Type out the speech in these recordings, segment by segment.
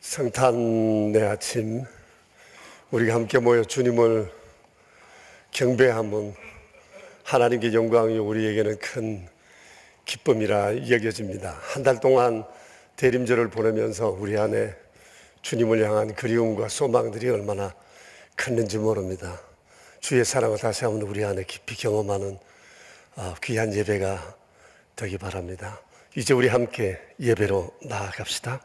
성탄의 아침 우리가 함께 모여 주님을 경배하면 하나님께 영광이 우리에게는 큰 기쁨이라 여겨집니다. 한 달 동안 대림절을 보내면서 우리 안에 주님을 향한 그리움과 소망들이 얼마나 컸는지 모릅니다. 주의 사랑을 다시 한번 우리 안에 깊이 경험하는 귀한 예배가 되기 바랍니다. 이제 우리 함께 예배로 나아갑시다.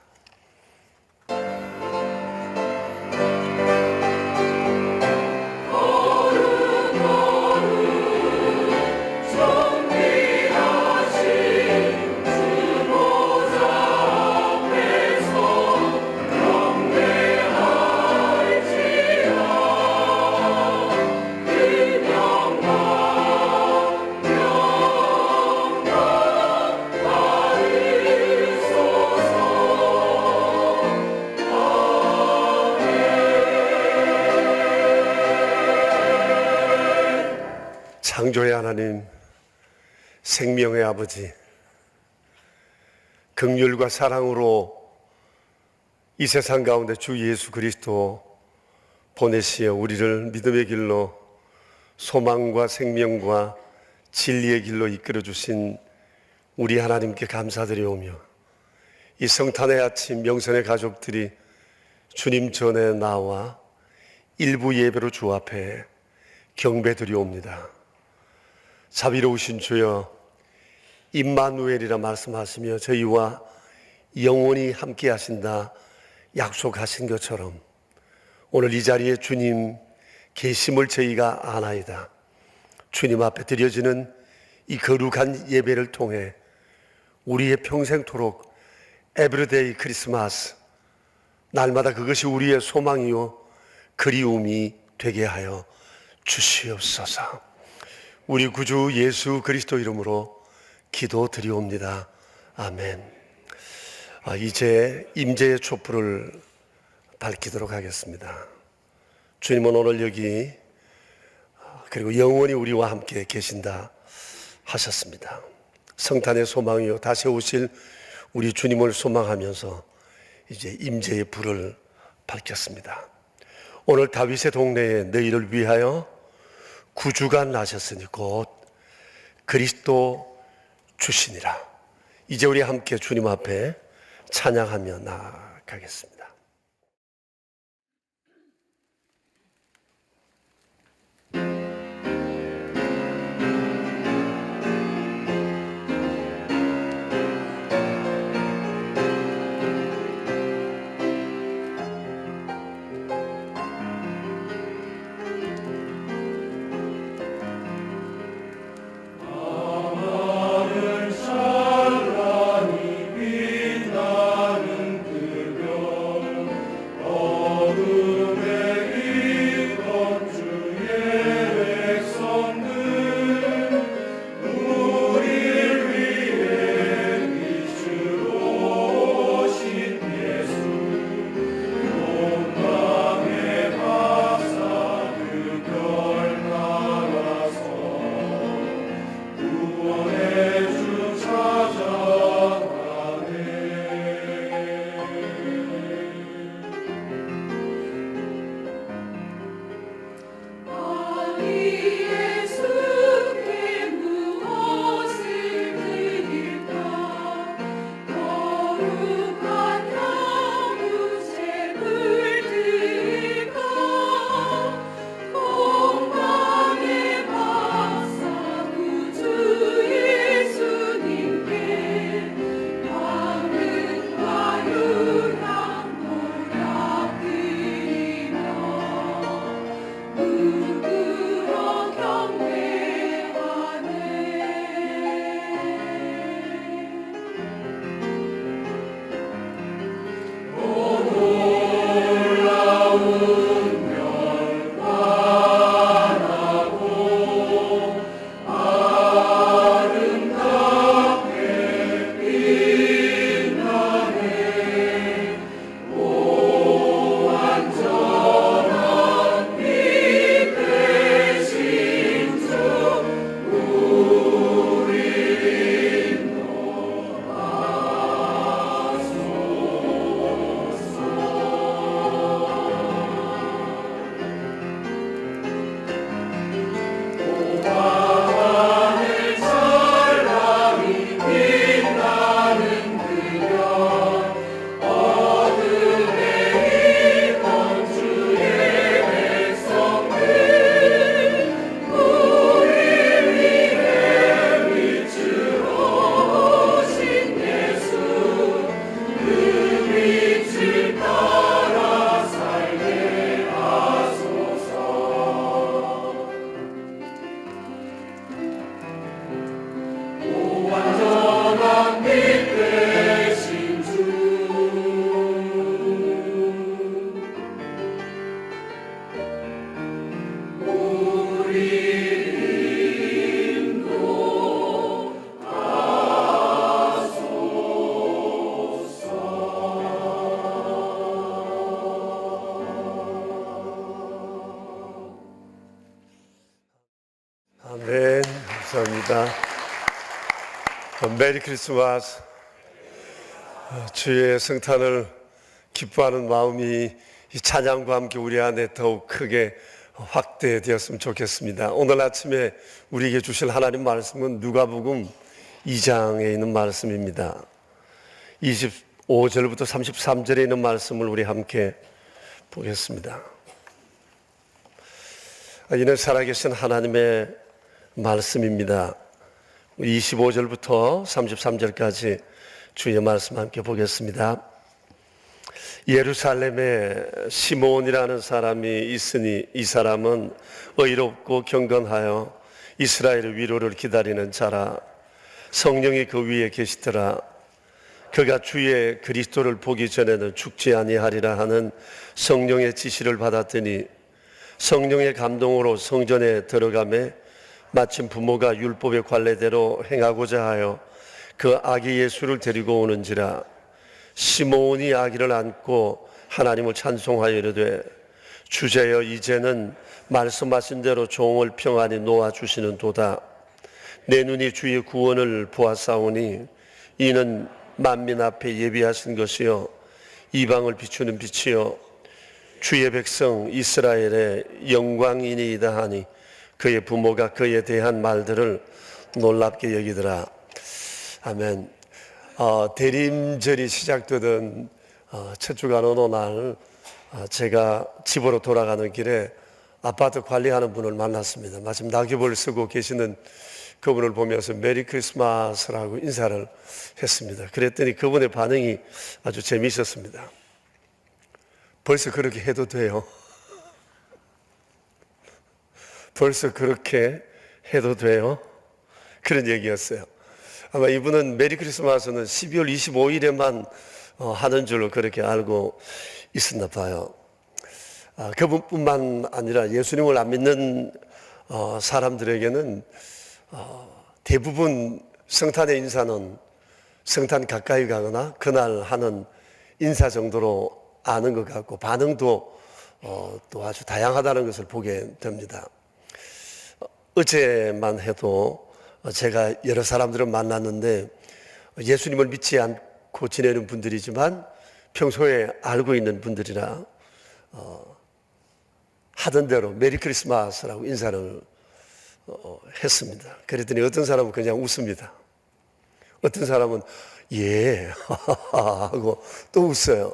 창조의 하나님, 생명의 아버지, 긍휼과 사랑으로 이 세상 가운데 주 예수 그리스도 보내시어 우리를 믿음의 길로 소망과 생명과 진리의 길로 이끌어 주신 우리 하나님께 감사드리오며, 이 성탄의 아침 명선의 가족들이 주님 전에 나와 일부 예배로 주 앞에 경배드리옵니다. 자비로우신 주여, 임마누엘이라 말씀하시며 저희와 영원히 함께 하신다 약속하신 것처럼 오늘 이 자리에 주님 계심을 저희가 아나이다. 주님 앞에 드려지는 이 거룩한 예배를 통해 우리의 평생토록 에브리데이 크리스마스, 날마다 그것이 우리의 소망이요 그리움이 되게 하여 주시옵소서. 우리 구주 예수 그리스도 이름으로 기도드리옵니다. 아멘. 이제 임재의 촛불을 밝히도록 하겠습니다. 주님은 오늘 여기 그리고 영원히 우리와 함께 계신다 하셨습니다. 성탄의 소망이요 다시 오실 우리 주님을 소망하면서 이제 임재의 불을 밝혔습니다. 오늘 다윗의 동네에 너희를 위하여 구주가 나셨으니 곧 그리스도 주시니라. 이제 우리 함께 주님 앞에 찬양하며 나아가겠습니다. 찬란히 빛나는 그 별 감사합니다. 메리 크리스마스. 주의 성탄을 기뻐하는 마음이 이 찬양과 함께 우리 안에 더욱 크게 확대되었으면 좋겠습니다. 오늘 아침에 우리에게 주실 하나님 말씀은 누가복음 2장에 있는 말씀입니다. 25절부터 33절에 있는 말씀을 우리 함께 보겠습니다. 이는 살아계신 하나님의 말씀입니다. 25절부터 33절까지 주의 말씀 함께 보겠습니다. 예루살렘에 시몬이라는 사람이 있으니 이 사람은 의롭고 경건하여 이스라엘의 위로를 기다리는 자라. 성령이 그 위에 계시더라. 그가 주의 그리스도를 보기 전에는 죽지 아니하리라 하는 성령의 지시를 받았더니 성령의 감동으로 성전에 들어가매 마침 부모가 율법의 관례대로 행하고자 하여 그 아기 예수를 데리고 오는지라. 시몬이 아기를 안고 하나님을 찬송하여 이르되 주제여 이제는 말씀하신 대로 종을 평안히 놓아주시는 도다. 내 눈이 주의 구원을 보았사오니 이는 만민 앞에 예비하신 것이요 이방을 비추는 빛이요 주의 백성 이스라엘의 영광이니이다 하니 그의 부모가 그에 대한 말들을 놀랍게 여기더라. 아멘. 대림절이 시작되던 첫 주간 어느 날 제가 집으로 돌아가는 길에 아파트 관리하는 분을 만났습니다. 마침 낙엽을 쓰고 계시는 그분을 보면서 메리 크리스마스라고 인사를 했습니다. 그랬더니 그분의 반응이 아주 재미있었습니다. 벌써 그렇게 해도 돼요? 벌써 그렇게 해도 돼요? 그런 얘기였어요. 아마 이분은 메리 크리스마스는 12월 25일에만 하는 줄로 그렇게 알고 있었나 봐요. 그분뿐만 아니라 예수님을 안 믿는 사람들에게는 대부분 성탄의 인사는 성탄 가까이 가거나 그날 하는 인사 정도로 아는 것 같고 반응도 또 아주 다양하다는 것을 보게 됩니다. 어제만 해도 제가 여러 사람들을 만났는데 예수님을 믿지 않고 지내는 분들이지만 평소에 알고 있는 분들이라 하던 대로 메리 크리스마스라고 인사를 했습니다. 그랬더니 어떤 사람은 그냥 웃습니다. 어떤 사람은 예 하고 또 웃어요.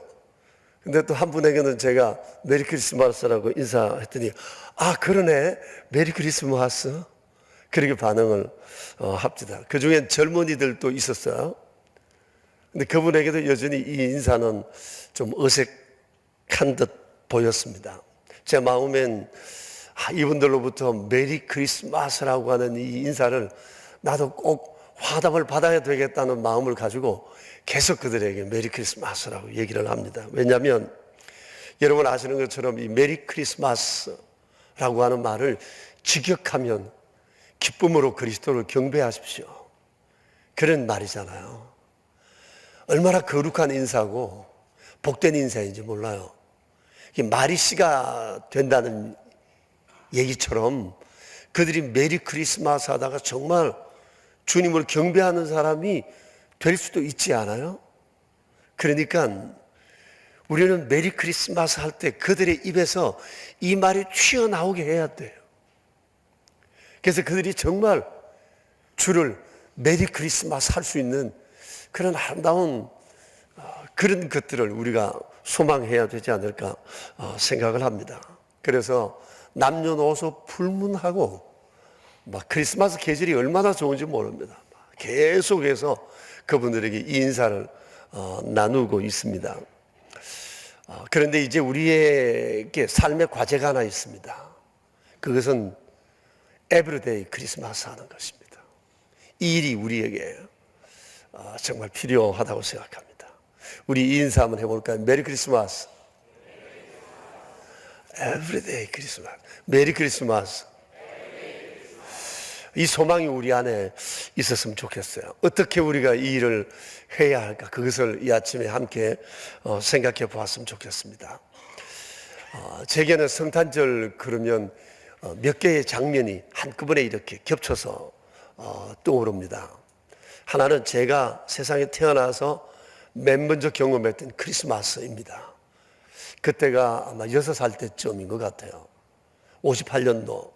근데 또 한 분에게는 제가 메리 크리스마스라고 인사했더니 아 그러네 메리 크리스마스 그렇게 반응을 합니다. 그 중엔 젊은이들도 있었어요. 근데 그분에게도 여전히 이 인사는 좀 어색한 듯 보였습니다. 제 마음엔 이분들로부터 메리 크리스마스라고 하는 이 인사를 나도 꼭 화답을 받아야 되겠다는 마음을 가지고 계속 그들에게 메리 크리스마스라고 얘기를 합니다. 왜냐하면 여러분 아시는 것처럼 이 메리 크리스마스라고 하는 말을 직역하면 기쁨으로 그리스도를 경배하십시오. 그런 말이잖아요. 얼마나 거룩한 인사고 복된 인사인지 몰라요. 말이 씨가 된다는 얘기처럼 그들이 메리 크리스마스 하다가 정말 주님을 경배하는 사람이 될 수도 있지 않아요? 그러니까 우리는 메리 크리스마스 할 때 그들의 입에서 이 말이 튀어나오게 해야 돼요. 그래서 그들이 정말 주를 메리 크리스마스 할 수 있는 그런 아름다운 그런 것들을 우리가 소망해야 되지 않을까 생각을 합니다. 그래서 남녀노소 불문하고 막 크리스마스 계절이 얼마나 좋은지 모릅니다. 계속해서 그분들에게 이 인사를 나누고 있습니다. 그런데 이제 우리에게 삶의 과제가 하나 있습니다. 그것은 에브리데이 크리스마스 하는 것입니다. 이 일이 우리에게 정말 필요하다고 생각합니다. 우리 이 인사 한번 해볼까요? 메리 크리스마스. 에브리데이 크리스마스. 메리 크리스마스. 이 소망이 우리 안에 있었으면 좋겠어요. 어떻게 우리가 이 일을 해야 할까? 그것을 이 아침에 함께 생각해 보았으면 좋겠습니다. 제게는 성탄절 그러면 몇 개의 장면이 한꺼번에 이렇게 겹쳐서 떠오릅니다. 하나는 제가 세상에 태어나서 맨 먼저 경험했던 크리스마스입니다. 그때가 아마 6살 때쯤인 것 같아요. 58년도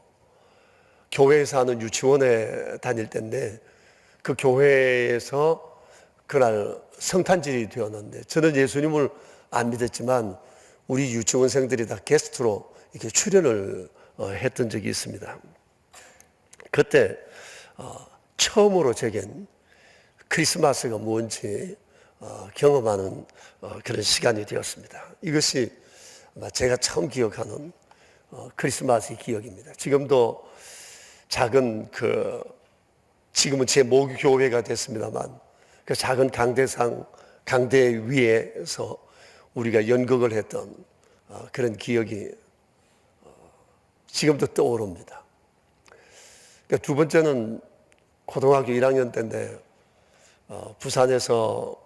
교회에서 하는 유치원에 다닐 때인데 그 교회에서 그날 성탄절이 되었는데 저는 예수님을 안 믿었지만 우리 유치원생들이 다 게스트로 이렇게 출연을 했던 적이 있습니다. 그때 처음으로 제겐 크리스마스가 뭔지 경험하는 그런 시간이 되었습니다. 이것이 아마 제가 처음 기억하는 크리스마스의 기억입니다. 지금도 작은 지금은 제 모교회가 됐습니다만 그 작은 강대 위에서 우리가 연극을 했던 그런 기억이 지금도 떠오릅니다. 두 번째는 고등학교 1학년 때인데 부산에서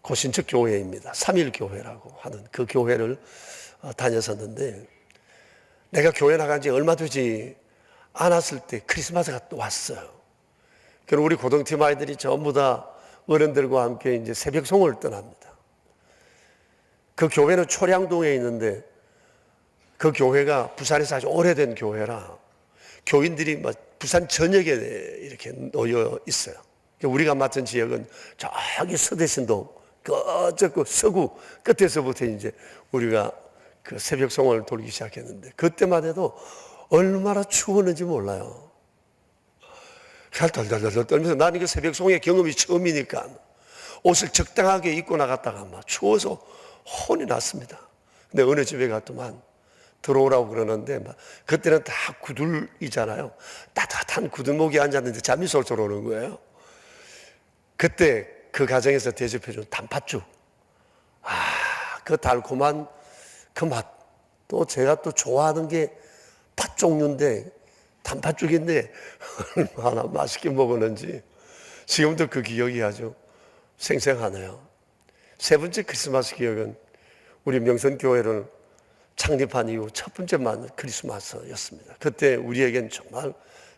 고신척 교회입니다. 3.1교회라고 하는 그 교회를 다녔었는데 내가 교회 나간 지 얼마 되지 않았을 때 크리스마스가 또 왔어요. 그럼 우리 고등팀 아이들이 전부 다 어른들과 함께 이제 새벽송을 떠납니다. 그 교회는 초량동에 있는데 그 교회가 부산에서 아주 오래된 교회라 교인들이 부산 전역에 이렇게 놓여 있어요. 우리가 맡은 지역은 저기 서대신동, 그 서구 끝에서부터 이제 우리가 그 새벽송을 돌기 시작했는데 그때만 해도 얼마나 추웠는지 몰라요. 달달달달 떨면서 나는 그 새벽송의 경험이 처음이니까 옷을 적당하게 입고 나갔다가 막 추워서 혼이 났습니다. 근데 어느 집에 갔더만 들어오라고 그러는데 그때는 다 구들이잖아요. 따뜻한 구들목에 앉았는데 잠이 솔솔 오는 거예요. 그때 그 가정에서 대접해준 단팥죽. 그 달콤한 그 맛. 또 제가 또 좋아하는 게 팥 종류인데 단팥죽인데 얼마나 맛있게 먹었는지 지금도 그 기억이 아주 생생하네요. 세 번째 크리스마스 기억은 우리 명선교회를 창립한 이후 첫 번째 크리스마스였습니다. 그때 우리에겐 정말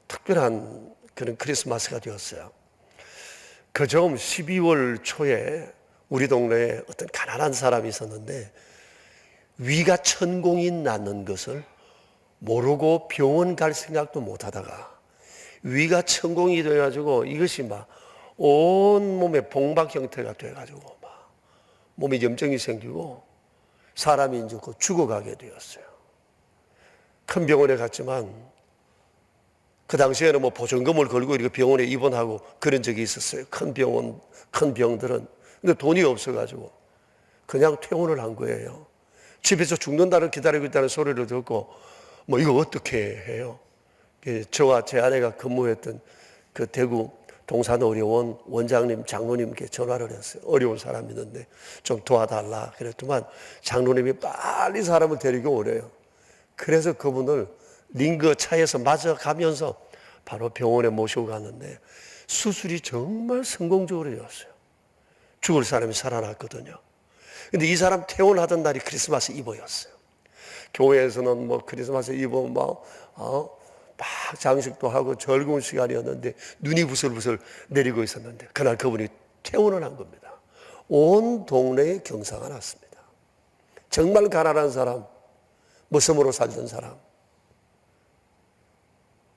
특별한 그런 크리스마스가 되었어요. 그좀 12월 초에 우리 동네에 어떤 가난한 사람이 있었는데 위가 천공이 났는 것을 모르고 병원 갈 생각도 못 하다가 위가 천공이 돼가지고 이것이 막 온몸에 봉박 형태가 돼가지고 막 몸에 염증이 생기고 사람이 이제 죽어가게 되었어요. 큰 병원에 갔지만 그 당시에는 보증금을 걸고 이렇게 병원에 입원하고 그런 적이 있었어요. 큰 병들은. 근데 돈이 없어가지고 그냥 퇴원을 한 거예요. 집에서 죽는다를 기다리고 있다는 소리를 듣고 이거 어떻게 해요? 저와 제 아내가 근무했던 그 대구 동산의료원 원장님, 장로님께 전화를 했어요. 어려운 사람이 있는데 좀 도와달라. 그랬더만 장로님이 빨리 사람을 데리고 오래요. 그래서 그분을 링거 차에서 맞아가면서 바로 병원에 모시고 갔는데 수술이 정말 성공적으로 되었어요. 죽을 사람이 살아났거든요. 근데 이 사람 퇴원하던 날이 크리스마스 이브였어요. 교회에서는 크리스마스 이브 막 장식도 하고 즐거운 시간이었는데 눈이 부슬부슬 내리고 있었는데 그날 그분이 퇴원을 한 겁니다. 온 동네에 경사가 났습니다. 정말 가난한 사람, 머슴으로 살던 사람,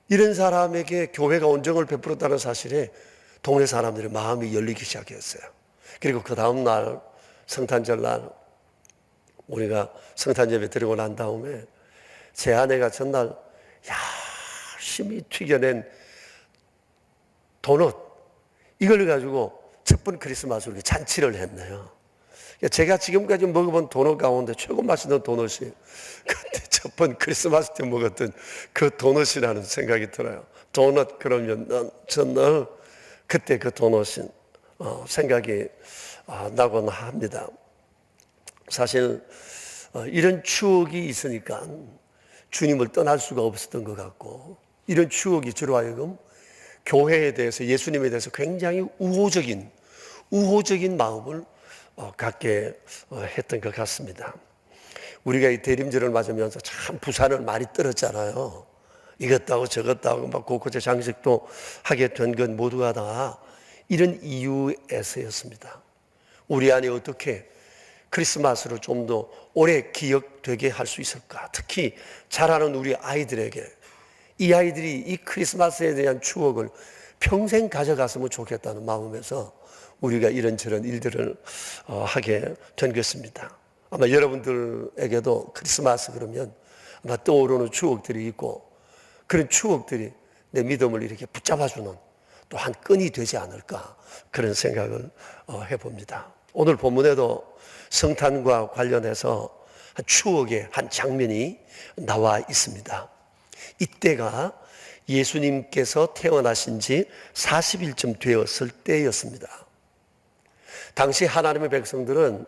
이런 사람에게 교회가 온정을 베풀었다는 사실에 동네 사람들의 마음이 열리기 시작했어요. 그리고 그 다음 날 성탄절 날 우리가 성탄제에 들어오고 난 다음에 제 아내가 전날 열심히 튀겨낸 도넛 이걸 가지고 첫 번 크리스마스로 잔치를 했네요. 제가 지금까지 먹어본 도넛 가운데 최고 맛있는 도넛이 그때 첫 번 크리스마스 때 먹었던 그 도넛이라는 생각이 들어요. 도넛 그러면 저는 그때 그 도넛이 생각이 나곤 합니다. 사실 이런 추억이 있으니까 주님을 떠날 수가 없었던 것 같고 이런 추억이 저로 하여금 교회에 대해서 예수님에 대해서 굉장히 우호적인 마음을 갖게 했던 것 같습니다. 우리가 이 대림절을 맞으면서 참 부산을 많이 떨었잖아요. 이것도 하고 저것도 하고 막 곳곳에 장식도 하게 된 건 모두가 다 이런 이유에서였습니다. 우리 안에 어떻게 크리스마스를 좀 더 오래 기억되게 할 수 있을까? 특히 자라는 우리 아이들에게 이 아이들이 이 크리스마스에 대한 추억을 평생 가져갔으면 좋겠다는 마음에서 우리가 이런저런 일들을 하게 된 것입니다. 아마 여러분들에게도 크리스마스 그러면 아마 떠오르는 추억들이 있고 그런 추억들이 내 믿음을 이렇게 붙잡아주는 또 한 끈이 되지 않을까 그런 생각을 해봅니다. 오늘 본문에도 성탄과 관련해서 추억의 한 장면이 나와 있습니다. 이때가 예수님께서 태어나신 지 40일쯤 되었을 때였습니다. 당시 하나님의 백성들은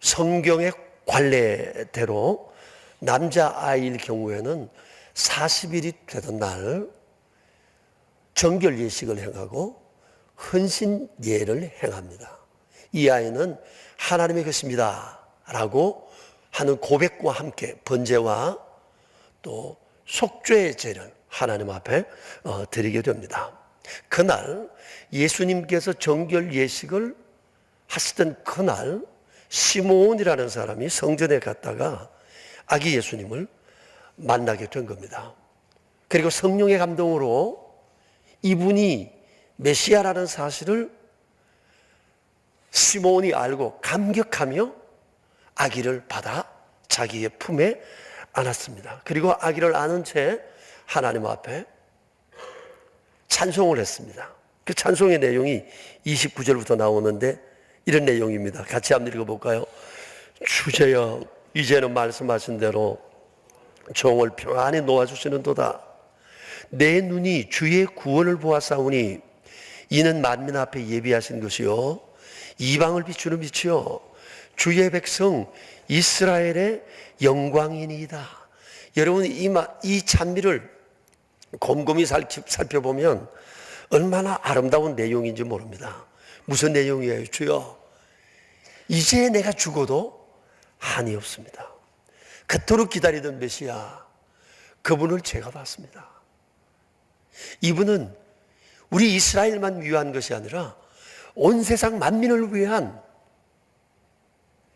성경의 관례대로 남자아이일 경우에는 40일이 되던 날 정결 예식을 행하고 헌신 예를 행합니다. 이 아이는 하나님의 것입니다 라고 하는 고백과 함께 번제와 또 속죄의 제를 하나님 앞에 드리게 됩니다. 그날 예수님께서 정결 예식을 하시던 그날 시몬이라는 사람이 성전에 갔다가 아기 예수님을 만나게 된 겁니다. 그리고 성령의 감동으로 이분이 메시아라는 사실을 시몬이 알고 감격하며 아기를 받아 자기의 품에 안았습니다. 그리고 아기를 안은 채 하나님 앞에 찬송을 했습니다. 그 찬송의 내용이 29절부터 나오는데 이런 내용입니다. 같이 한번 읽어볼까요? 주제여 이제는 말씀하신 대로 종을 평안히 놓아주시는도다. 내 눈이 주의 구원을 보았사오니 이는 만민 앞에 예비하신 것이요 이방을 비추는 빛이요 주의 백성 이스라엘의 영광이니이다. 여러분 이 찬미를 곰곰이 살펴보면 얼마나 아름다운 내용인지 모릅니다. 무슨 내용이에요? 주여 이제 내가 죽어도 한이 없습니다. 그토록 기다리던 메시아 그분을 제가 봤습니다. 이분은 우리 이스라엘만 위한 것이 아니라 온 세상 만민을 위한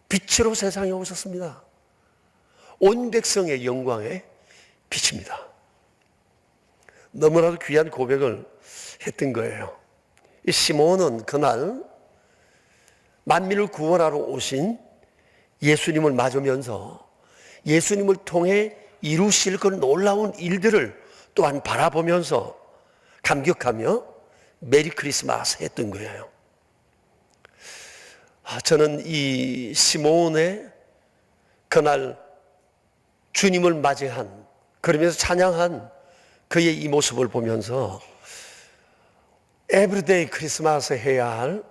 빛으로 세상에 오셨습니다. 온 백성의 영광의 빛입니다. 너무나도 귀한 고백을 했던 거예요. 이 시몬은 그날 만민을 구원하러 오신 예수님을 맞으면서 예수님을 통해 이루실 그 놀라운 일들을 또한 바라보면서 감격하며 메리 크리스마스 했던 거예요. 저는 이 시몬의 그날 주님을 맞이한 그러면서 찬양한 그의 이 모습을 보면서 에브리데이 크리스마스 해야 할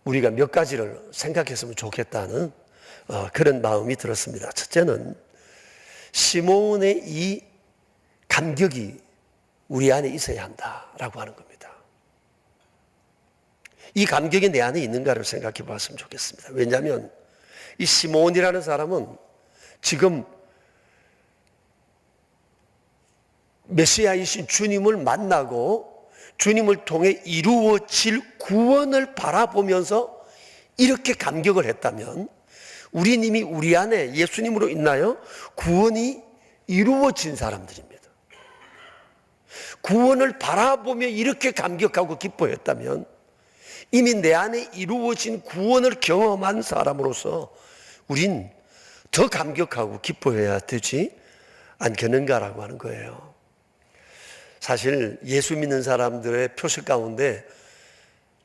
우리가 몇 가지를 생각했으면 좋겠다는 그런 마음이 들었습니다. 첫째는 시몬의 이 감격이 우리 안에 있어야 한다라고 하는 겁니다. 이 감격이 내 안에 있는가를 생각해 봤으면 좋겠습니다. 왜냐하면 이 시몬이라는 사람은 지금 메시아이신 주님을 만나고 주님을 통해 이루어질 구원을 바라보면서 이렇게 감격을 했다면 우리 님이 우리 안에 예수님으로 인하여 구원이 이루어진 사람들입니다. 구원을 바라보며 이렇게 감격하고 기뻐했다면 이미 내 안에 이루어진 구원을 경험한 사람으로서 우린 더 감격하고 기뻐해야 되지 않겠는가라고 하는 거예요. 사실 예수 믿는 사람들의 표식 가운데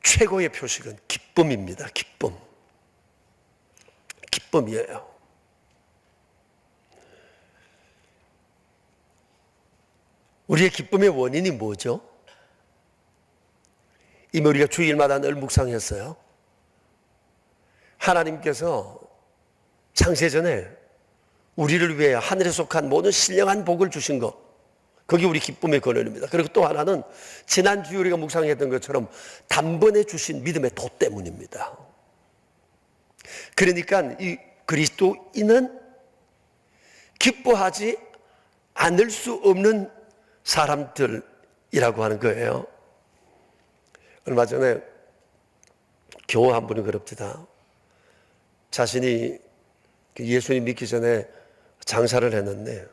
최고의 표식은 기쁨입니다. 기쁨이에요. 우리의 기쁨의 원인이 뭐죠? 이미 우리가 주일마다 늘 묵상했어요. 하나님께서 창세전에 우리를 위해 하늘에 속한 모든 신령한 복을 주신 것, 그게 우리 기쁨의 근원입니다. 그리고 또 하나는 지난주에 우리가 묵상했던 것처럼 단번에 주신 믿음의 도 때문입니다. 그러니까 이 그리스도인은 기뻐하지 않을 수 없는 사람들이라고 하는 거예요. 얼마 전에 교우 한 분이 그럽니다. 자신이 예수님 믿기 전에 장사를 했는데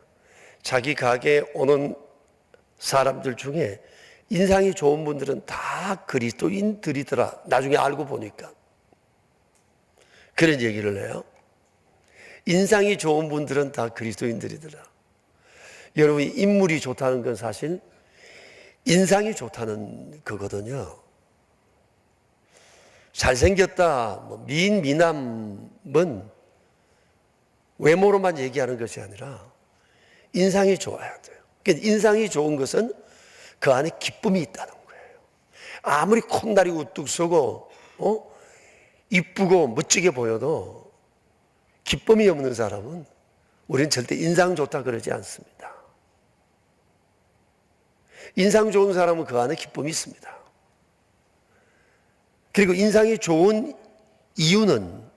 자기 가게에 오는 사람들 중에 인상이 좋은 분들은 다 그리스도인들이더라. 나중에 알고 보니까. 그런 얘기를 해요. 인상이 좋은 분들은 다 그리스도인들이더라. 여러분, 인물이 좋다는 건 사실 인상이 좋다는 거거든요. 잘생겼다, 미인, 미남은 외모로만 얘기하는 것이 아니라 인상이 좋아야 돼요. 그러니까 인상이 좋은 것은 그 안에 기쁨이 있다는 거예요. 아무리 콧날이 우뚝 서고 이쁘고 멋지게 보여도 기쁨이 없는 사람은 우리는 절대 인상 좋다 그러지 않습니다. 인상 좋은 사람은 그 안에 기쁨이 있습니다. 그리고 인상이 좋은 이유는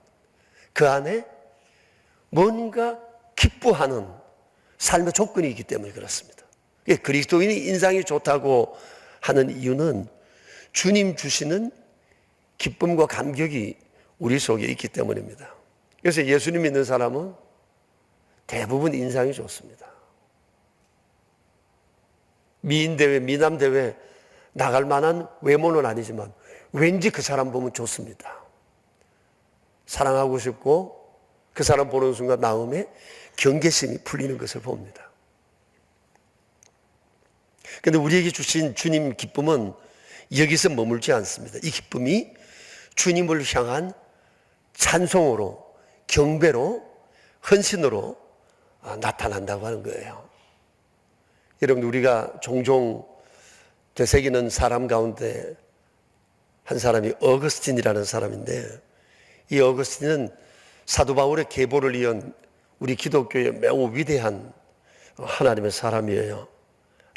그 안에 뭔가 기뻐하는 삶의 조건이 있기 때문에 그렇습니다. 그리스도인이 인상이 좋다고 하는 이유는 주님 주시는 기쁨과 감격이 우리 속에 있기 때문입니다. 그래서 예수님 믿는 사람은 대부분 인상이 좋습니다. 미인대회, 미남대회 나갈 만한 외모는 아니지만 왠지 그 사람 보면 좋습니다. 사랑하고 싶고 그 사람 보는 순간 마음에 경계심이 풀리는 것을 봅니다. 그런데 우리에게 주신 주님 기쁨은 여기서 머물지 않습니다. 이 기쁨이 주님을 향한 찬송으로, 경배로, 헌신으로 나타난다고 하는 거예요. 여러분, 우리가 종종 되새기는 사람 가운데 한 사람이 어거스틴이라는 사람인데, 이 어거스틴은 사도 바울의 계보를 이은 우리 기독교의 매우 위대한 하나님의 사람이에요.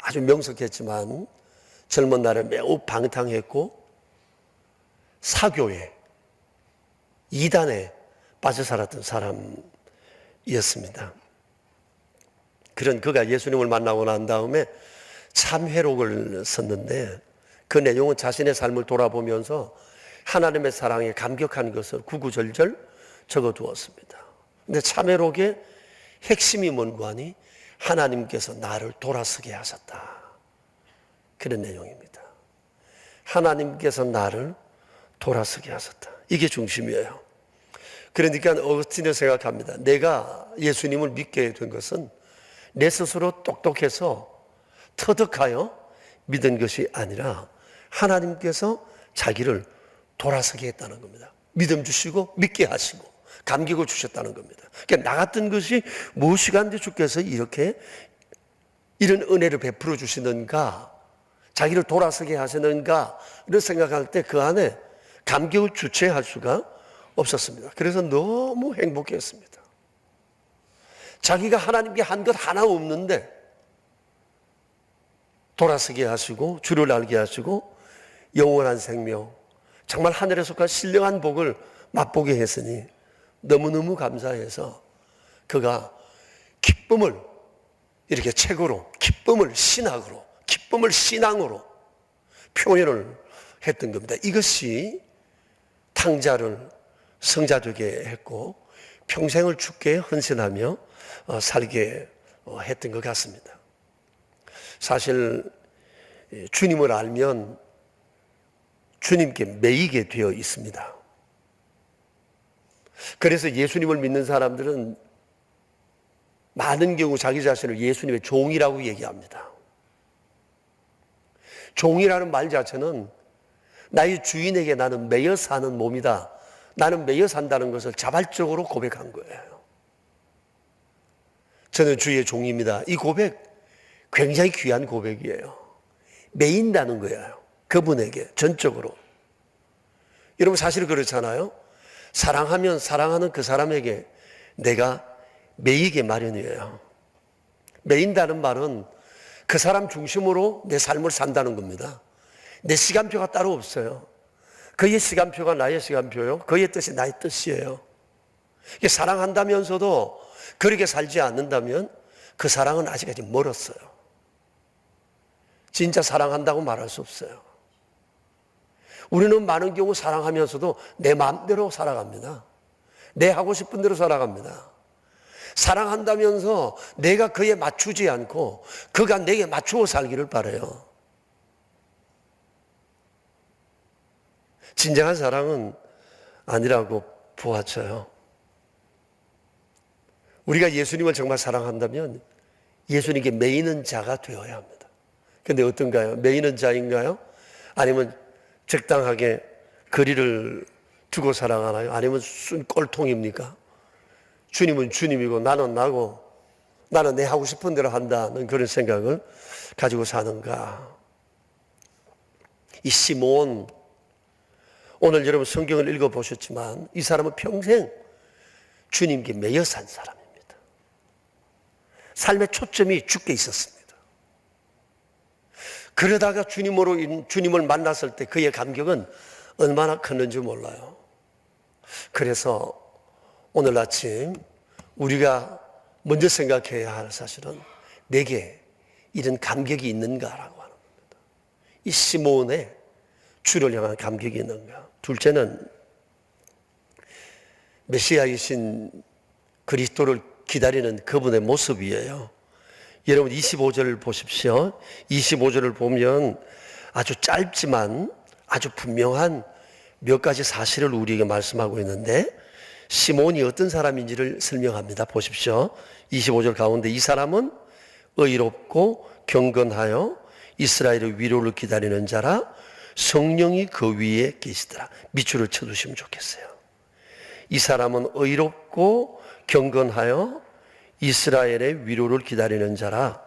아주 명석했지만 젊은 날에 매우 방탕했고 사교에, 이단에 빠져 살았던 사람이었습니다. 그런 그가 예수님을 만나고 난 다음에 참회록을 썼는데 그 내용은 자신의 삶을 돌아보면서 하나님의 사랑에 감격한 것을 구구절절 적어두었습니다. 근데 참회록의 핵심이 뭔고 하니 하나님께서 나를 돌아서게 하셨다. 그런 내용입니다. 하나님께서 나를 돌아서게 하셨다. 이게 중심이에요. 그러니까 어거스틴은 생각합니다. 내가 예수님을 믿게 된 것은 내 스스로 똑똑해서 터득하여 믿은 것이 아니라 하나님께서 자기를 돌아서게 했다는 겁니다. 믿음 주시고 믿게 하시고 감격을 주셨다는 겁니다. 그러니까 나 같은 것이 무엇이간데 주께서 이렇게 이런 은혜를 베풀어 주시는가, 자기를 돌아서게 하시는가를 생각할 때 그 안에 감격을 주체할 수가 없었습니다. 그래서 너무 행복했습니다. 자기가 하나님께 한 것 하나 없는데 돌아서게 하시고 주를 알게 하시고 영원한 생명, 정말 하늘에 속한 신령한 복을 맛보게 했으니 너무너무 감사해서 그가 기쁨을 이렇게 책으로, 기쁨을 신학으로, 기쁨을 신앙으로 표현을 했던 겁니다. 이것이 탕자를 성자 되게 했고 평생을 주께 헌신하며 살게 했던 것 같습니다. 사실 주님을 알면 주님께 매이게 되어 있습니다. 그래서 예수님을 믿는 사람들은 많은 경우 자기 자신을 예수님의 종이라고 얘기합니다. 종이라는 말 자체는 나의 주인에게 나는 매여 사는 몸이다. 나는 매여 산다는 것을 자발적으로 고백한 거예요. 저는 주의 종입니다. 이 고백 굉장히 귀한 고백이에요. 매인다는 거예요. 그분에게 전적으로. 여러분 사실 그렇잖아요. 사랑하면 사랑하는 그 사람에게 내가 매이게 마련이에요. 매인다는 말은 그 사람 중심으로 내 삶을 산다는 겁니다. 내 시간표가 따로 없어요. 그의 시간표가 나의 시간표요. 그의 뜻이 나의 뜻이에요. 사랑한다면서도 그렇게 살지 않는다면 그 사랑은 아직까지 멀었어요. 진짜 사랑한다고 말할 수 없어요. 우리는 많은 경우 사랑하면서도 내 마음대로 살아갑니다. 내 하고 싶은 대로 살아갑니다. 사랑한다면서 내가 그에 맞추지 않고 그가 내게 맞추어 살기를 바라요. 진정한 사랑은 아니라고 보아쳐요. 우리가 예수님을 정말 사랑한다면 예수님께 매이는 자가 되어야 합니다. 그런데 어떤가요? 매이는 자인가요? 아니면 적당하게 거리를 두고 사랑하나요? 아니면 순 꼴통입니까? 주님은 주님이고 나는 나고 나는 내 하고 싶은 대로 한다는 그런 생각을 가지고 사는가? 이 시몬, 오늘 여러분 성경을 읽어보셨지만 이 사람은 평생 주님께 매여 산 사람입니다. 삶의 초점이 주께 있었습니다. 그러다가 주님을 만났을 때 그의 감격은 얼마나 컸는지 몰라요. 그래서 오늘 아침 우리가 먼저 생각해야 할 사실은 내게 이런 감격이 있는가라고 하는 겁니다. 이 시몬의 주를 향한 감격이 있는가. 둘째는 메시아이신 그리스도를 기다리는 그분의 모습이에요. 여러분 25절을 보십시오. 25절을 보면 아주 짧지만 아주 분명한 몇 가지 사실을 우리에게 말씀하고 있는데 시몬이 어떤 사람인지를 설명합니다. 보십시오. 25절 가운데 이 사람은 의롭고 경건하여 이스라엘의 위로를 기다리는 자라 성령이 그 위에 계시더라. 밑줄을 쳐두시면 좋겠어요. 이 사람은 의롭고 경건하여 이스라엘의 위로를 기다리는 자라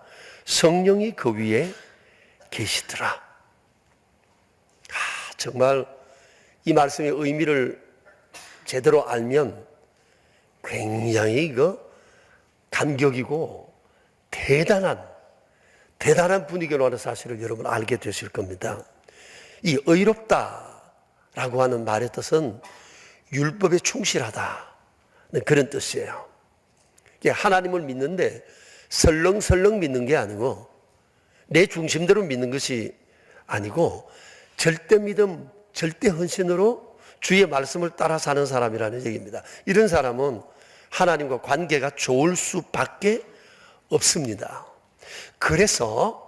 성령이 그 위에 계시더라. 정말 이 말씀의 의미를 제대로 알면 굉장히 감격이고 대단한 분위기로 하는 사실을 여러분 알게 되실 겁니다. 이 의롭다라고 하는 말의 뜻은 율법에 충실하다 그런 뜻이에요. 하나님을 믿는데 설렁설렁 믿는 게 아니고 내 중심대로 믿는 것이 아니고 절대 믿음, 절대 헌신으로 주의 말씀을 따라 사는 사람이라는 얘기입니다. 이런 사람은 하나님과 관계가 좋을 수밖에 없습니다. 그래서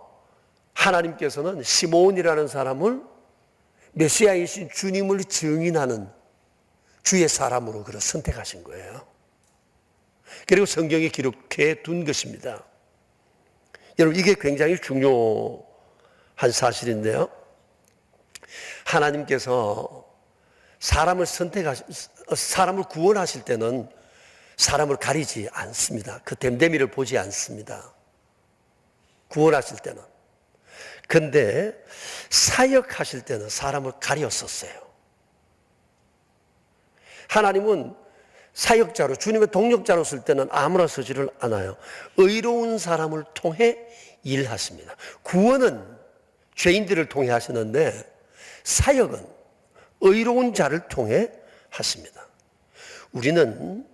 하나님께서는 시몬이라는 사람을 메시아이신 주님을 증인하는 주의 사람으로 그를 선택하신 거예요. 그리고 성경에 기록해 둔 것입니다. 여러분 이게 굉장히 중요한 사실인데요. 하나님께서 사람을 구원하실 때는 사람을 가리지 않습니다. 그 됨됨이를 보지 않습니다. 구원하실 때는. 근데 사역하실 때는 사람을 가렸었어요. 하나님은 사역자로 주님의 동력자로 쓸 때는 아무나 쓰지를 않아요. 의로운 사람을 통해 일하십니다. 구원은 죄인들을 통해 하시는데 사역은 의로운 자를 통해 하십니다. 우리는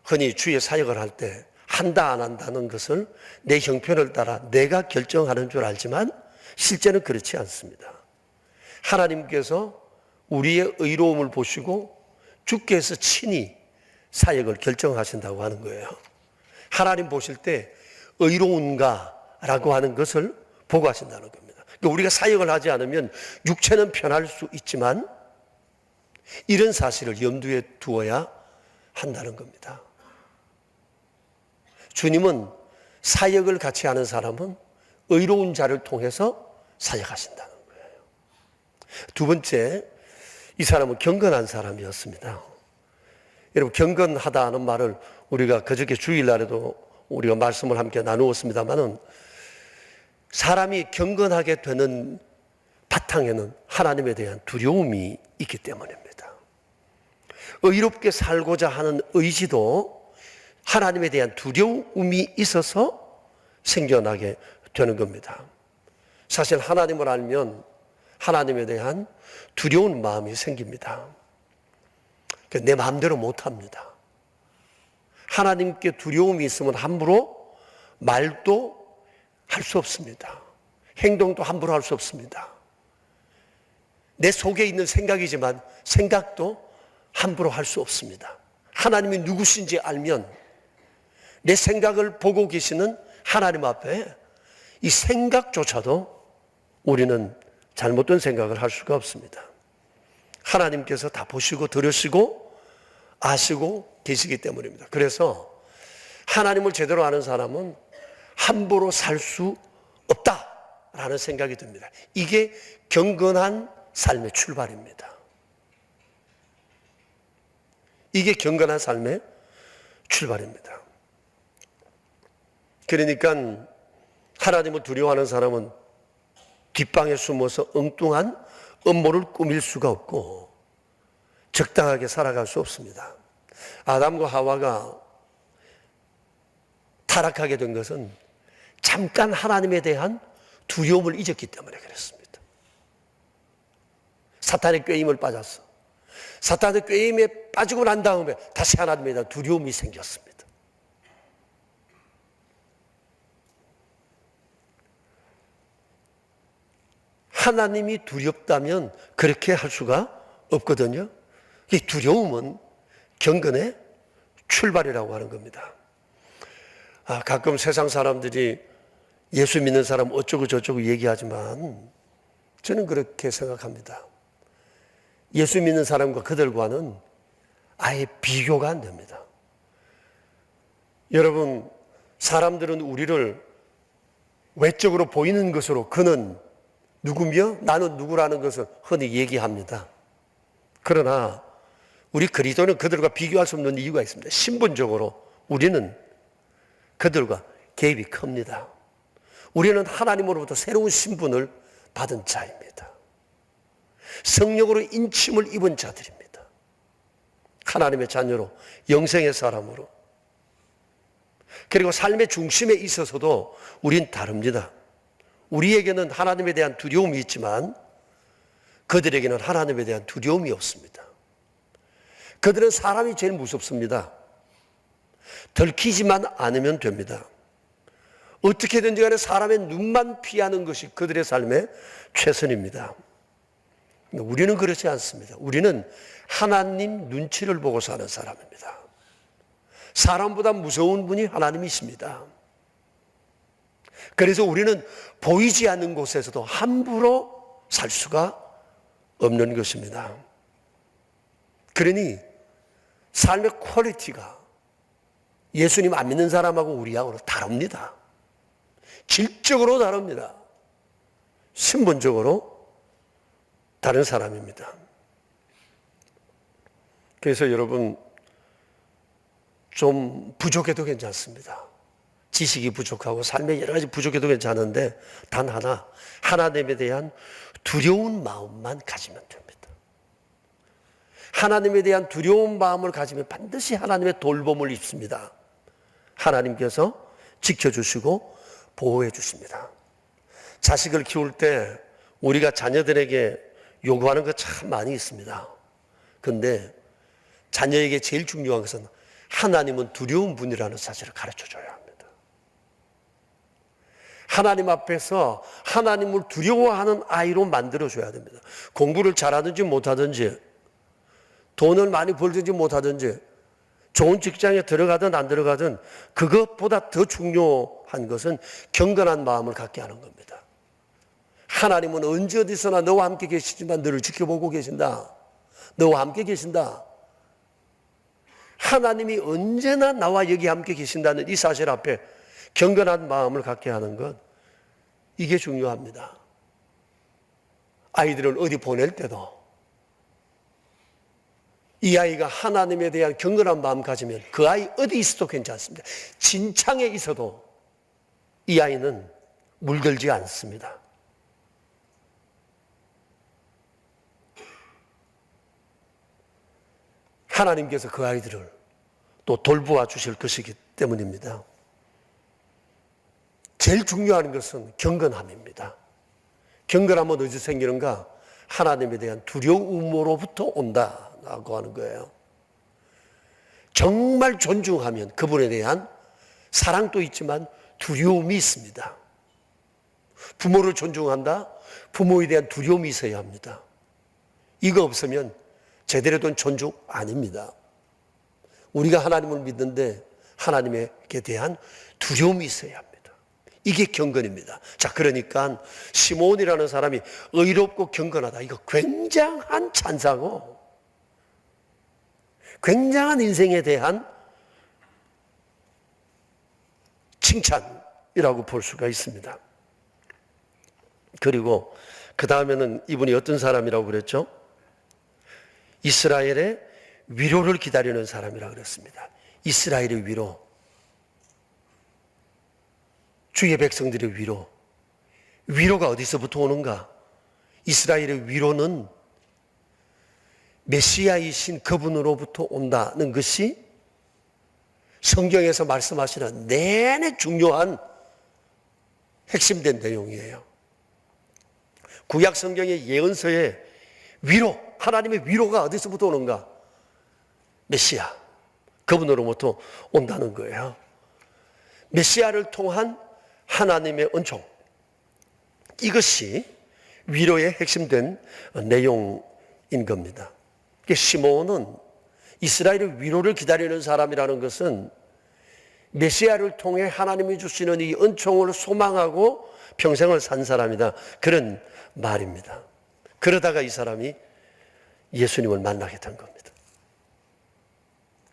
흔히 주의 사역을 할 때 한다 안 한다는 것을 내 형편을 따라 내가 결정하는 줄 알지만 실제는 그렇지 않습니다. 하나님께서 우리의 의로움을 보시고 주께서 친히 사역을 결정하신다고 하는 거예요. 하나님 보실 때 의로운가라고 하는 것을 보고 하신다는 겁니다. 그러니까 우리가 사역을 하지 않으면 육체는 편할 수 있지만 이런 사실을 염두에 두어야 한다는 겁니다. 주님은 사역을 같이 하는 사람은 의로운 자를 통해서 사역하신다는 거예요. 두 번째, 이 사람은 경건한 사람이었습니다. 여러분 경건하다는 말을 우리가 그저께 주일날에도 우리가 말씀을 함께 나누었습니다마는 사람이 경건하게 되는 바탕에는 하나님에 대한 두려움이 있기 때문입니다. 의롭게 살고자 하는 의지도 하나님에 대한 두려움이 있어서 생겨나게 되는 겁니다. 사실 하나님을 알면 하나님에 대한 두려운 마음이 생깁니다. 내 마음대로 못합니다. 하나님께 두려움이 있으면 함부로 말도 할 수 없습니다. 행동도 함부로 할 수 없습니다. 내 속에 있는 생각이지만 생각도 함부로 할 수 없습니다. 하나님이 누구신지 알면 내 생각을 보고 계시는 하나님 앞에 이 생각조차도 우리는 잘못된 생각을 할 수가 없습니다. 하나님께서 다 보시고 들으시고 아시고 계시기 때문입니다. 그래서 하나님을 제대로 아는 사람은 함부로 살 수 없다라는 생각이 듭니다. 이게 경건한 삶의 출발입니다. 이게 경건한 삶의 출발입니다. 그러니까 하나님을 두려워하는 사람은 뒷방에 숨어서 엉뚱한 음모를 꾸밀 수가 없고 적당하게 살아갈 수 없습니다. 아담과 하와가 타락하게 된 것은 잠깐 하나님에 대한 두려움을 잊었기 때문에 그렇습니다. 사탄의 꾀임을 빠졌어. 사탄의 꾀임에 빠지고 난 다음에 다시 하나님에 대한 두려움이 생겼습니다. 하나님이 두렵다면 그렇게 할 수가 없거든요. 이 두려움은 경건의 출발이라고 하는 겁니다. 가끔 세상 사람들이 예수 믿는 사람 어쩌고 저쩌고 얘기하지만 저는 그렇게 생각합니다. 예수 믿는 사람과 그들과는 아예 비교가 안 됩니다. 여러분, 사람들은 우리를 외적으로 보이는 것으로 그는 누구며 나는 누구라는 것을 흔히 얘기합니다. 그러나 우리 그리스도는 그들과 비교할 수 없는 이유가 있습니다. 신분적으로 우리는 그들과 갭이 큽니다. 우리는 하나님으로부터 새로운 신분을 받은 자입니다. 성령으로 인침을 입은 자들입니다. 하나님의 자녀로, 영생의 사람으로. 그리고 삶의 중심에 있어서도 우린 다릅니다. 우리에게는 하나님에 대한 두려움이 있지만 그들에게는 하나님에 대한 두려움이 없습니다. 그들은 사람이 제일 무섭습니다. 들키지만 않으면 됩니다. 어떻게든지 간에 사람의 눈만 피하는 것이 그들의 삶의 최선입니다. 우리는 그렇지 않습니다. 우리는 하나님 눈치를 보고 사는 사람입니다. 사람보다 무서운 분이 하나님이십니다. 그래서 우리는 보이지 않는 곳에서도 함부로 살 수가 없는 것입니다. 그러니 삶의 퀄리티가 예수님 안 믿는 사람하고 우리하고는 다릅니다. 질적으로 다릅니다. 신분적으로 다른 사람입니다. 그래서 여러분, 좀 부족해도 괜찮습니다. 지식이 부족하고 삶의 여러 가지 부족해도 괜찮은데 단 하나, 하나님에 대한 두려운 마음만 가지면 됩니다. 하나님에 대한 두려운 마음을 가지면 반드시 하나님의 돌봄을 입습니다. 하나님께서 지켜주시고 보호해 주십니다. 자식을 키울 때 우리가 자녀들에게 요구하는 것 참 많이 있습니다. 그런데 자녀에게 제일 중요한 것은 하나님은 두려운 분이라는 사실을 가르쳐 줘야 합니다. 하나님 앞에서 하나님을 두려워하는 아이로 만들어 줘야 됩니다. 공부를 잘하든지 못하든지 돈을 많이 벌든지 못하든지 좋은 직장에 들어가든 안 들어가든 그것보다 더 중요한 것은 경건한 마음을 갖게 하는 겁니다. 하나님은 언제 어디서나 너와 함께 계시지만 너를 지켜보고 계신다. 너와 함께 계신다. 하나님이 언제나 나와 여기 함께 계신다는 이 사실 앞에 경건한 마음을 갖게 하는 것, 이게 중요합니다. 아이들을 어디 보낼 때도 이 아이가 하나님에 대한 경건한 마음 가지면 그 아이 어디 있어도 괜찮습니다. 진창에 있어도 이 아이는 물들지 않습니다. 하나님께서 그 아이들을 또 돌보아 주실 것이기 때문입니다. 제일 중요한 것은 경건함입니다. 경건함은 어디서 생기는가? 하나님에 대한 두려움으로부터 온다라고 하는 거예요. 정말 존중하면 그분에 대한 사랑도 있지만 두려움이 있습니다. 부모를 존중한다? 부모에 대한 두려움이 있어야 합니다. 이거 없으면 제대로 된 존중 아닙니다. 우리가 하나님을 믿는데 하나님께 대한 두려움이 있어야 합니다. 이게 경건입니다. 자, 그러니까 시몬이라는 사람이 의롭고 경건하다. 이거 굉장한 찬사고 굉장한 인생에 대한 칭찬이라고 볼 수가 있습니다. 그리고 그 다음에는 이분이 어떤 사람이라고 그랬죠? 이스라엘의 위로를 기다리는 사람이라고 그랬습니다. 이스라엘의 위로, 주의 백성들의 위로. 위로가 어디서부터 오는가? 이스라엘의 위로는 메시아이신 그분으로부터 온다는 것이 성경에서 말씀하시는 내내 중요한 핵심된 내용이에요. 구약 성경의 예언서에 위로, 하나님의 위로가 어디서부터 오는가? 메시아, 그분으로부터 온다는 거예요. 메시아를 통한 하나님의 은총, 이것이 위로의 핵심된 내용인 겁니다. 시몬은 이스라엘의 위로를 기다리는 사람이라는 것은 메시아를 통해 하나님이 주시는 이 은총을 소망하고 평생을 산 사람이다, 그런 말입니다. 그러다가 이 사람이 예수님을 만나게 된 겁니다.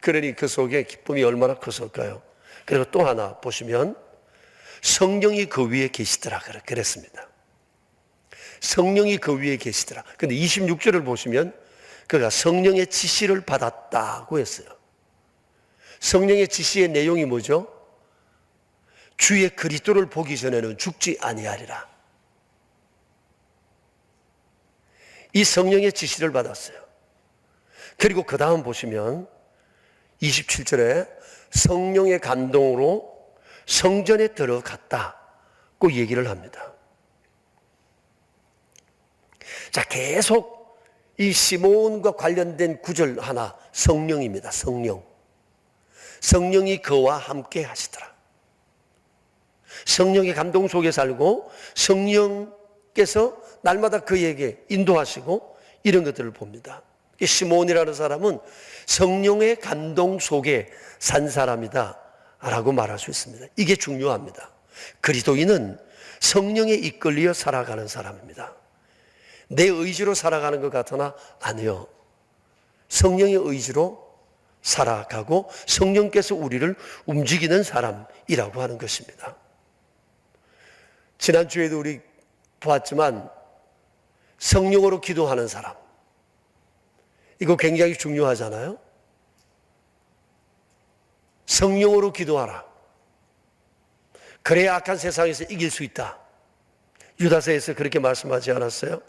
그러니 그 속에 기쁨이 얼마나 컸을까요? 그리고 또 하나 보시면 성령이 그 위에 계시더라 그랬습니다. 성령이 그 위에 계시더라. 근데 26절을 보시면 그가 성령의 지시를 받았다고 했어요. 성령의 지시의 내용이 뭐죠? 주의 그리스도를 보기 전에는 죽지 아니하리라. 이 성령의 지시를 받았어요. 그리고 그 다음 보시면 27절에 성령의 감동으로 성전에 들어갔다고 얘기를 합니다. 자, 계속 이 시몬과 관련된 구절 하나, 성령입니다. 성령. 성령이 그와 함께 하시더라. 성령의 감동 속에 살고 성령께서 날마다 그에게 인도하시고 이런 것들을 봅니다. 시몬이라는 사람은 성령의 감동 속에 산 사람이다 라고 말할 수 있습니다. 이게 중요합니다. 그리스도인은 성령에 이끌려 살아가는 사람입니다. 내 의지로 살아가는 것 같으나 아니요. 성령의 의지로 살아가고 성령께서 우리를 움직이는 사람이라고 하는 것입니다. 지난주에도 우리 보았지만 성령으로 기도하는 사람, 이거 굉장히 중요하잖아요. 성령으로 기도하라. 그래야 악한 세상에서 이길 수 있다. 유다서에서 그렇게 말씀하지 않았어요?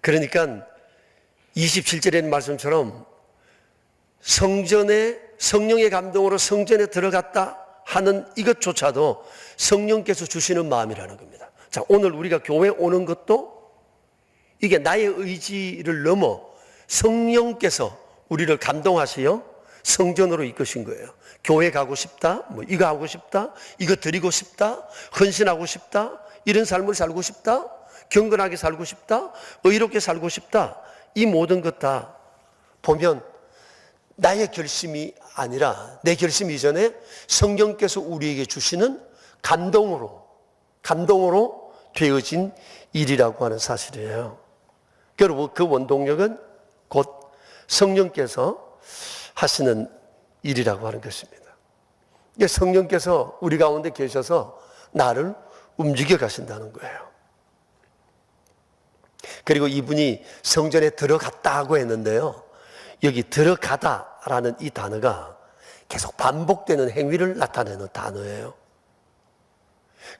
그러니까 27절의 말씀처럼 성령의 감동으로 성전에 들어갔다 하는 이것조차도 성령께서 주시는 마음이라는 겁니다. 자, 오늘 우리가 교회 오는 것도 이게 나의 의지를 넘어 성령께서 우리를 감동하시어 성전으로 이끄신 거예요. 교회 가고 싶다, 이거 하고 싶다, 이거 드리고 싶다, 헌신하고 싶다, 이런 삶을 살고 싶다, 경건하게 살고 싶다, 의롭게 살고 싶다, 이 모든 것 다 보면 나의 결심이 아니라 내 결심 이전에 성령께서 우리에게 주시는 감동으로 되어진 일이라고 하는 사실이에요. 여러분, 그 원동력은 곧 성령께서 하시는 일이라고 하는 것입니다. 성령께서 우리 가운데 계셔서 나를 움직여 가신다는 거예요. 그리고 이분이 성전에 들어갔다고 했는데요, 여기 들어가다라는 이 단어가 계속 반복되는 행위를 나타내는 단어예요.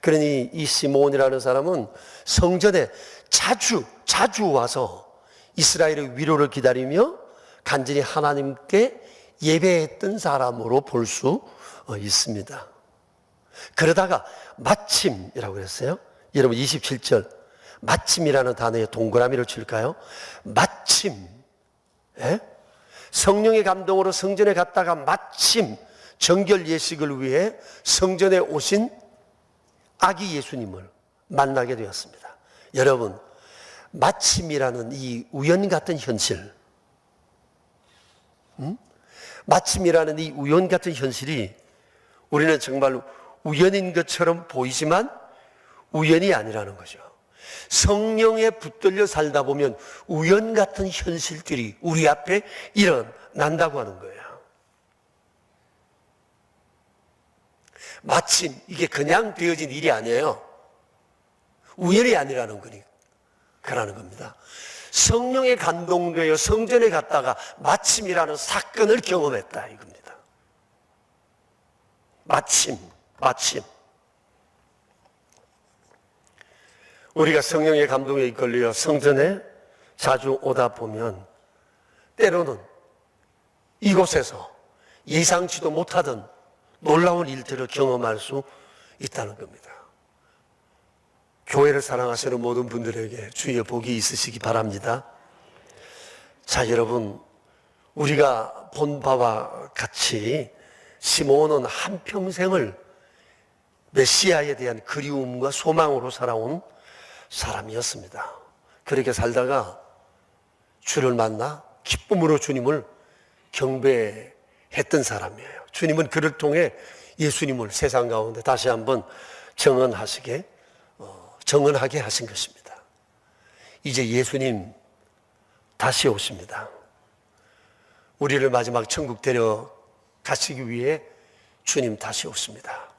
그러니 이 시몬이라는 사람은 성전에 자주 와서 이스라엘의 위로를 기다리며 간절히 하나님께 예배했던 사람으로 볼 수 있습니다. 그러다가 마침이라고 그랬어요. 여러분 27절 마침이라는 단어에 동그라미를 칠까요? 마침, 성령의 감동으로 성전에 갔다가 마침 정결 예식을 위해 성전에 오신 아기 예수님을 만나게 되었습니다. 여러분, 마침이라는 이 우연 같은 현실, 마침이라는 이 우연 같은 현실이 우리는 정말 우연인 것처럼 보이지만 우연이 아니라는 거죠. 성령에 붙들려 살다 보면 우연 같은 현실들이 우리 앞에 일어난다고 하는 거예요. 마침 이게 그냥 되어진 일이 아니에요. 우연이 아니라는 거니 그러는 겁니다. 성령에 감동되어 성전에 갔다가 마침이라는 사건을 경험했다 이겁니다. 마침. 우리가 성령의 감동에 이끌려 성전에 자주 오다 보면 때로는 이곳에서 예상치도 못하던 놀라운 일들을 경험할 수 있다는 겁니다. 교회를 사랑하시는 모든 분들에게 주의 복이 있으시기 바랍니다. 자, 여러분, 우리가 본 바와 같이 시몬은 한평생을 메시아에 대한 그리움과 소망으로 살아온 사람이었습니다. 그렇게 살다가 주를 만나 기쁨으로 주님을 경배했던 사람이에요. 주님은 그를 통해 예수님을 세상 가운데 다시 한번 정언하게 하신 것입니다. 이제 예수님 다시 오십니다. 우리를 마지막 천국 데려가시기 위해 주님 다시 오십니다.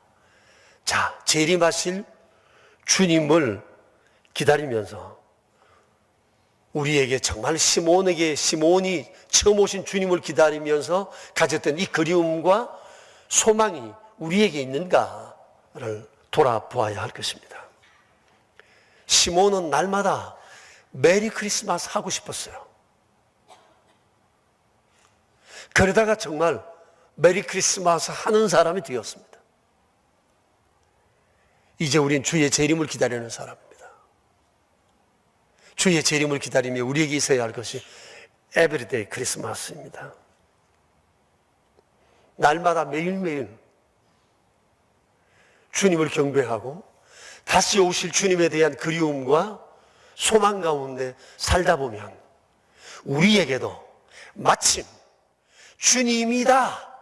자, 재림하실 주님을 기다리면서 우리에게 정말 시몬이 처음 오신 주님을 기다리면서 가졌던 이 그리움과 소망이 우리에게 있는가를 돌아보아야 할 것입니다. 시몬은 날마다 메리 크리스마스 하고 싶었어요. 그러다가 정말 메리 크리스마스 하는 사람이 되었습니다. 이제 우린 주의 재림을 기다리는 사람입니다. 주의 재림을 기다리며 우리에게 있어야 할 것이 에브리데이 크리스마스입니다. 날마다 매일매일 주님을 경배하고 다시 오실 주님에 대한 그리움과 소망 가운데 살다 보면 우리에게도 마침 주님이다,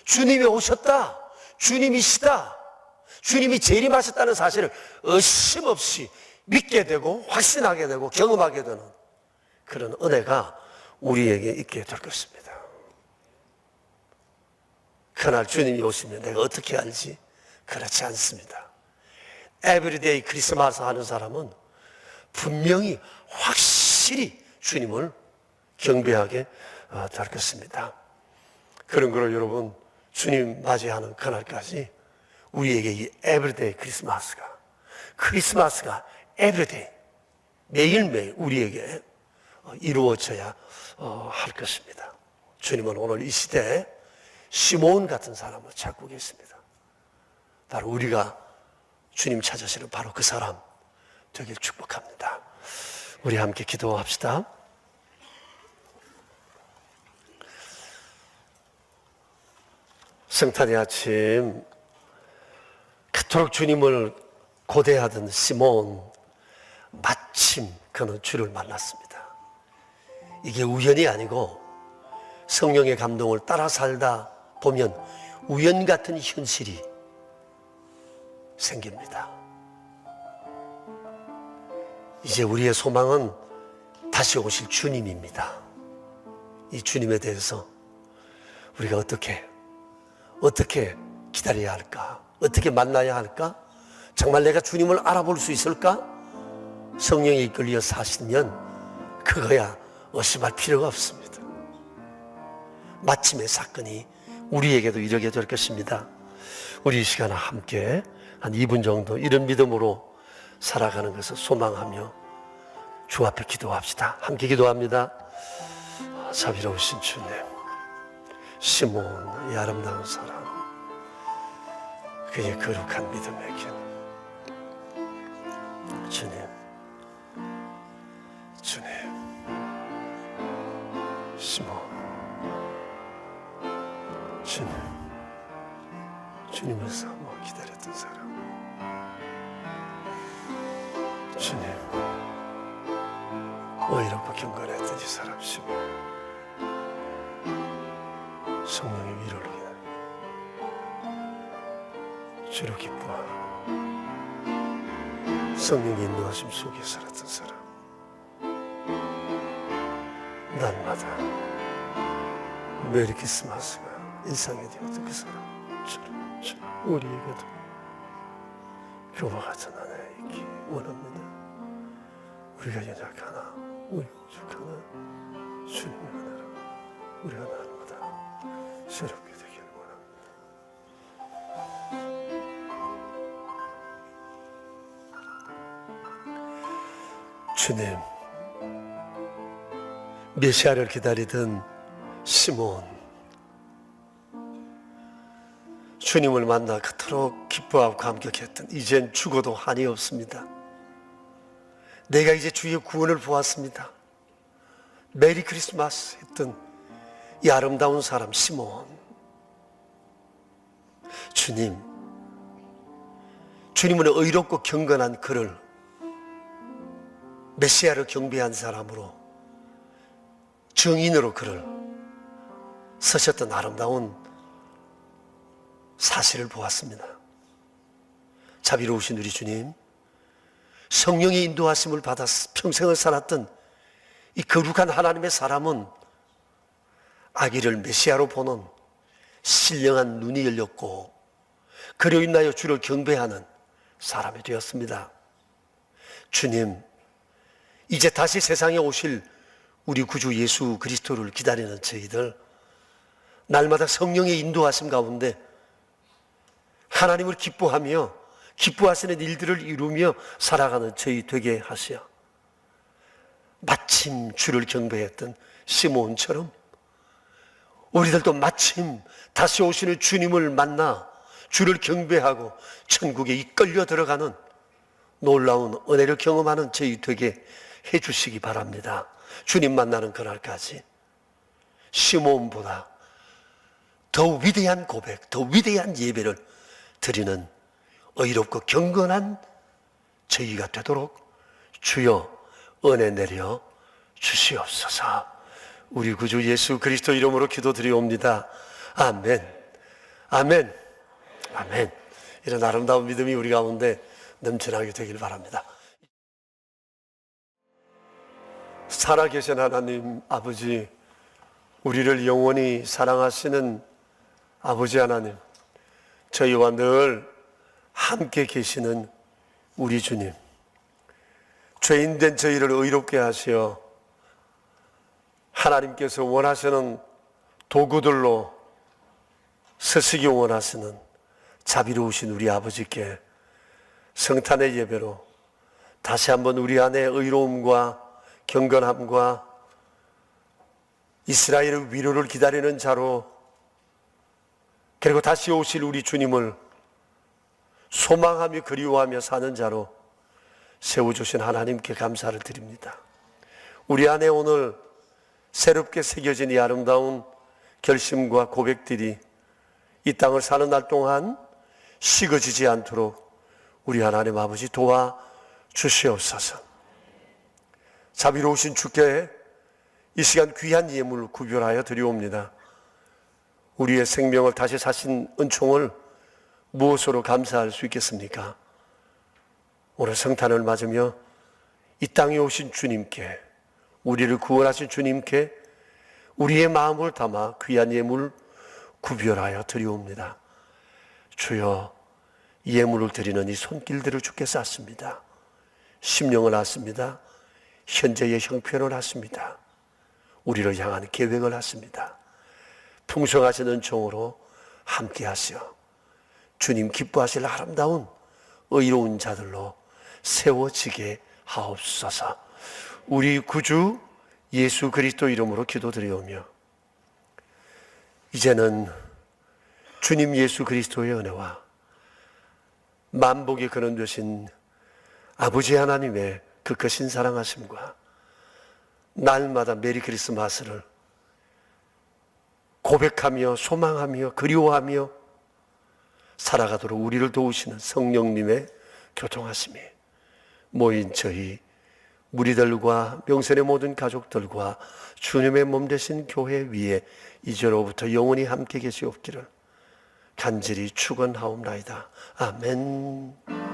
주님이 오셨다, 주님이시다, 주님이 재림하셨다는 사실을 의심없이 믿게 되고 확신하게 되고 경험하게 되는 그런 은혜가 우리에게 있게 될 것입니다. 그날 주님이 오시면 내가 어떻게 알지? 그렇지 않습니다. 에브리데이 크리스마스 하는 사람은 분명히 확실히 주님을 경배하게 될 것입니다. 그런 거로 여러분, 주님 맞이하는 그날까지 우리에게 이 에브리데이 크리스마스가 에브리데이, 매일매일 우리에게 이루어져야 할 것입니다. 주님은 오늘 이 시대에 시몬 같은 사람을 찾고 계십니다. 바로 우리가 주님 찾으시는 바로 그 사람 되길 축복합니다. 우리 함께 기도합시다. 성탄의 아침, 그토록 주님을 고대하던 시몬, 마침 그는 주를 만났습니다. 이게 우연이 아니고 성령의 감동을 따라 살다 보면 우연 같은 현실이 생깁니다. 이제 우리의 소망은 다시 오실 주님입니다. 이 주님에 대해서 우리가 어떻게 기다려야 할까? 어떻게 만나야 할까? 정말 내가 주님을 알아볼 수 있을까? 성령에 이끌려 사시면 그거야 의심할 필요가 없습니다. 마침의 사건이 우리에게도 이르게 될 것입니다. 우리 이 시간 함께 한 2분 정도 이런 믿음으로 살아가는 것을 소망하며 주 앞에 기도합시다. 함께 기도합니다. 자비로우신 주님, 시몬, 이 아름다운 사람, 그의 거룩한 믿음에게 주님, 시몬, 주님, 주님을 사모하고 기다렸던 사람, 주님 의롭고 경건했던 이 사람 시몬, 성령의 위로를 기다려 주로 기뻐하고 성령의 인도하심 속에 살았던 사람, 날마다 메리 크리스마스가 일상이 되었던 그 사람, 우리에게도 그와 같은 하나의 있기 원합니다. 우리가 연약하나 우리 부족하나 주님의 하나로 우리가 날마다 새롭게 되기를 원합니다. 주님, 메시아를 기다리던 시몬, 주님을 만나 그토록 기뻐하고 감격했던, 이젠 죽어도 한이 없습니다. 내가 이제 주의 구원을 보았습니다. 메리 크리스마스 했던 이 아름다운 사람 시몬, 주님은 의롭고 경건한 그를 메시아를 경배한 사람으로, 정인으로 그를 서셨던 아름다운 사실을 보았습니다. 자비로우신 우리 주님, 성령의 인도하심을 받아 평생을 살았던 이 거룩한 하나님의 사람은 아기를 메시아로 보는 신령한 눈이 열렸고, 그로 인하여 주를 경배하는 사람이 되었습니다. 주님, 이제 다시 세상에 오실 우리 구주 예수 그리스도를 기다리는 저희들, 날마다 성령의 인도하심 가운데 하나님을 기뻐하며 기뻐하시는 일들을 이루며 살아가는 저희 되게 하시어 마침 주를 경배했던 시몬처럼 우리들도 마침 다시 오시는 주님을 만나 주를 경배하고 천국에 이끌려 들어가는 놀라운 은혜를 경험하는 저희 되게 해주시기 바랍니다. 주님 만나는 그날까지 시몬보다 더 위대한 고백, 더 위대한 예배를 드리는 의롭고 경건한 저희가 되도록 주여 은혜 내려 주시옵소서. 우리 구주 예수 그리스도 이름으로 기도드리옵니다. 아멘, 아멘, 아멘. 이런 아름다운 믿음이 우리 가운데 넘쳐나게 되길 바랍니다. 살아계신 하나님 아버지, 우리를 영원히 사랑하시는 아버지 하나님, 저희와 늘 함께 계시는 우리 주님, 죄인된 저희를 의롭게 하시어 하나님께서 원하시는 도구들로 쓰시기 원하시는 자비로우신 우리 아버지께 성탄의 예배로 다시 한번 우리 안에 의로움과 경건함과 이스라엘의 위로를 기다리는 자로, 그리고 다시 오실 우리 주님을 소망하며 그리워하며 사는 자로 세워주신 하나님께 감사를 드립니다. 우리 안에 오늘 새롭게 새겨진 이 아름다운 결심과 고백들이 이 땅을 사는 날 동안 식어지지 않도록 우리 하나님 아버지 도와 주시옵소서. 자비로우신 주께 이 시간 귀한 예물을 구별하여 드리옵니다. 우리의 생명을 다시 사신 은총을 무엇으로 감사할 수 있겠습니까? 오늘 성탄을 맞으며 이 땅에 오신 주님께, 우리를 구원하신 주님께 우리의 마음을 담아 귀한 예물 구별하여 드리옵니다. 주여, 예물을 드리는 이 손길들을 주께 쌓습니다. 심령을 하십니다. 현재의 형편을 하십니다. 우리를 향한 계획을 하십니다. 풍성하신 은총으로 함께 하시어 주님 기뻐하실 아름다운 의로운 자들로 세워지게 하옵소서. 우리 구주 예수 그리스도 이름으로 기도드리오며, 이제는 주님 예수 그리스도의 은혜와 만복의 근원 되신 아버지 하나님의 그 크신 사랑하심과 날마다 메리 크리스마스를 고백하며 소망하며 그리워하며 살아가도록 우리를 도우시는 성령님의 교통하심이 모인 저희 무리들과 명선의 모든 가족들과 주님의 몸 되신 교회 위에 이제로부터 영원히 함께 계시옵기를 간절히 축원하옵나이다. 아멘.